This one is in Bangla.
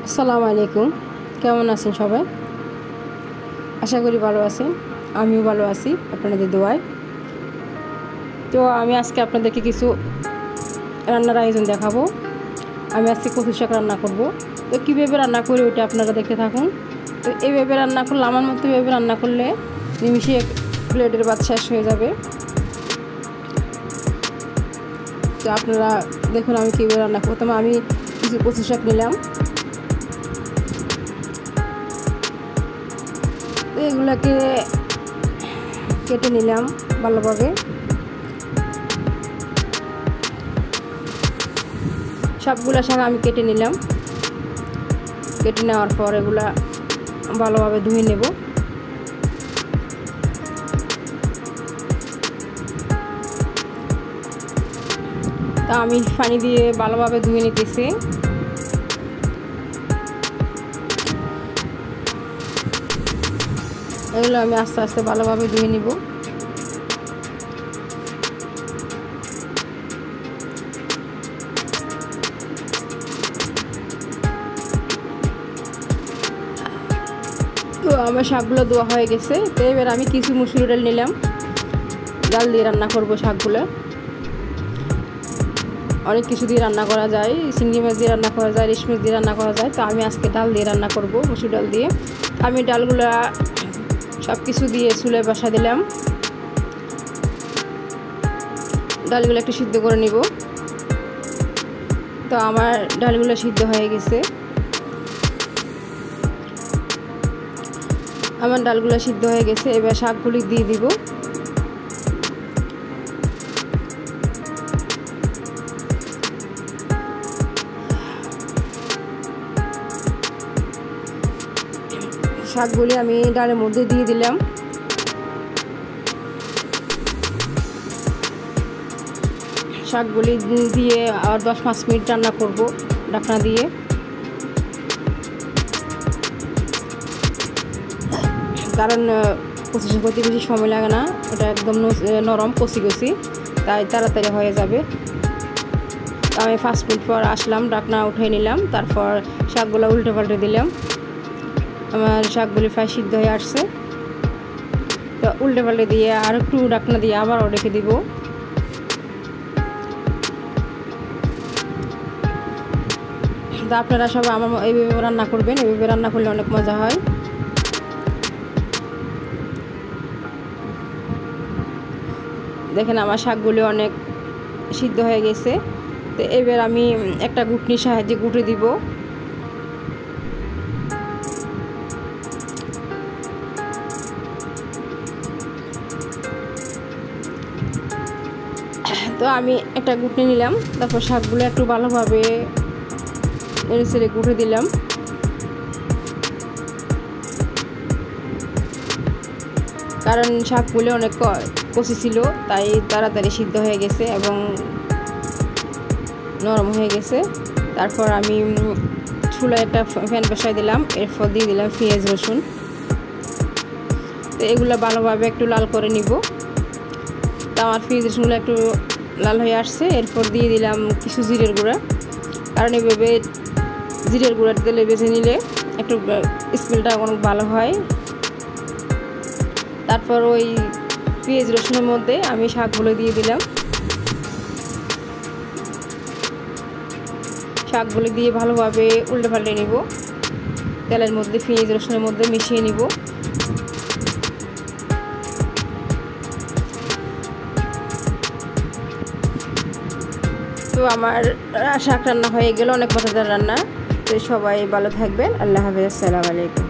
আসসালামু আলাইকুম। কেমন আছেন সবাই? আশা করি ভালো আছেন। আমিও ভালো আছি আপনাদের দোয়ায়। তো আমি আজকে আপনাদেরকে কিছু রান্নার আয়োজন দেখাবো। আমি আজকে কচু শাক রান্না করব। তো কীভাবে রান্না করি ওইটা আপনারা দেখতে থাকুন। তো এইভাবে রান্না করলে, আমার মতো এইভাবে রান্না করলে নিমিশে এক প্লেটের ভাত শেষ হয়ে যাবে। তো আপনারা দেখুন আমি কীভাবে রান্না করতাম। আমি কিছু কচু শাক নিলাম, এগুলাকে কেটে নিলাম ভালোভাবে। সবগুলা শাক আমি কেটে নিলাম। কেটে নেওয়ার পর এগুলা ভালোভাবে ধুয়ে নেব। তা আমি পানি দিয়ে ভালোভাবে ধুয়ে নিতেছি। এগুলো আমি আস্তে আস্তে ভালোভাবে ধুয়ে নিব। তো আমার শাকগুলো ধোয়া হয়ে গেছে। তো এবার আমি কিছু মুসুরি ডাল নিলাম, ডাল দিয়ে রান্না করব শাকগুলো। অনেক কিছু দিয়ে রান্না করা যায়, চিংড়ি মাছ দিয়ে রান্না করা যায়, ইলিশ মাছ দিয়ে রান্না করা যায়। তো আমি আজকে ডাল দিয়ে রান্না করব, মুসুর ডাল দিয়ে। আমি ডালগুলা সব কিছু দিয়ে চুলায় বসা দিলাম। ডালগুলো একটু সিদ্ধ করে নিব। তো আমার ডালগুলো সিদ্ধ হয়ে গেছে। আমার ডালগুলো সিদ্ধ হয়ে গেছে। এবার শাকগুলি দিয়ে দিব। শাকগুলি আমি ডালের মধ্যে দিয়ে দিলাম। শাকগুলি দিয়ে আর 10-5 মিনিট রান্না করব ঢাকনা দিয়ে। কারণ কচু শাক করতে বেশি সময় লাগে না, ওটা একদম নরম কচি, তাই তাড়াতাড়ি হয়ে যাবে। আমি 5 মিনিট পর আসলাম, ঢাকনা উঠিয়ে নিলাম। তারপর শাকগুলো উল্টে পাল্টে দিলাম। আমার শাকগুলি প্রায় সিদ্ধ হয়ে আসছে। তো উল্টে পাল্টে দিয়ে আর একটু ঢাকনা দিয়ে আবারও রেখে দিব। তো আপনারা সবাই আমার এইভাবে রান্না করবেন। এইভাবে রান্না করলে অনেক মজা হয়। দেখেন আমার শাকগুলি অনেক সিদ্ধ হয়ে গেছে। তো এবার আমি একটা ঘুটনির সাহায্যে ঘুটে দিব। তো আমি একটা ঘুটনি নিলাম। তারপর শাকগুলো একটু ভালোভাবে নেড়ে চেড়ে ঘুটে দিলাম। কারণ শাকগুলো অনেক কচি ছিল, তাই তাড়াতাড়ি সিদ্ধ হয়ে গেছে এবং নরম হয়ে গেছে। তারপর আমি চুলায় একটা ফ্যান বসাই দিলাম। এরপর দিয়ে দিলাম পেঁয়াজ রসুন। তো এগুলো ভালোভাবে একটু লাল করে নিব। তো আমার পেঁয়াজ রসুনগুলো একটু লাল হয়ে আসছে। এরপর দিয়ে দিলাম কিছু জিরের গুঁড়া। কারণ এইভাবে জিরের গুঁড়া তেলে বেছে নিলে একটু স্মেলটা অনেক ভালো হয়। তারপর ওই পেঁয়াজ রসুনের মধ্যে আমি শাকগুলো দিয়ে দিলাম। শাকগুলো দিয়ে ভালোভাবে উল্টে পাল্টে নিব। তেলের মধ্যে পেঁয়াজ রসুনের মধ্যে মিশিয়ে নিব। তো আমার শাক রান্না হয়ে গেল, অনেক মজাদার রান্না। তো সবাই ভালো থাকবেন। আল্লাহ হাফেজ। আসসালামু আলাইকুম।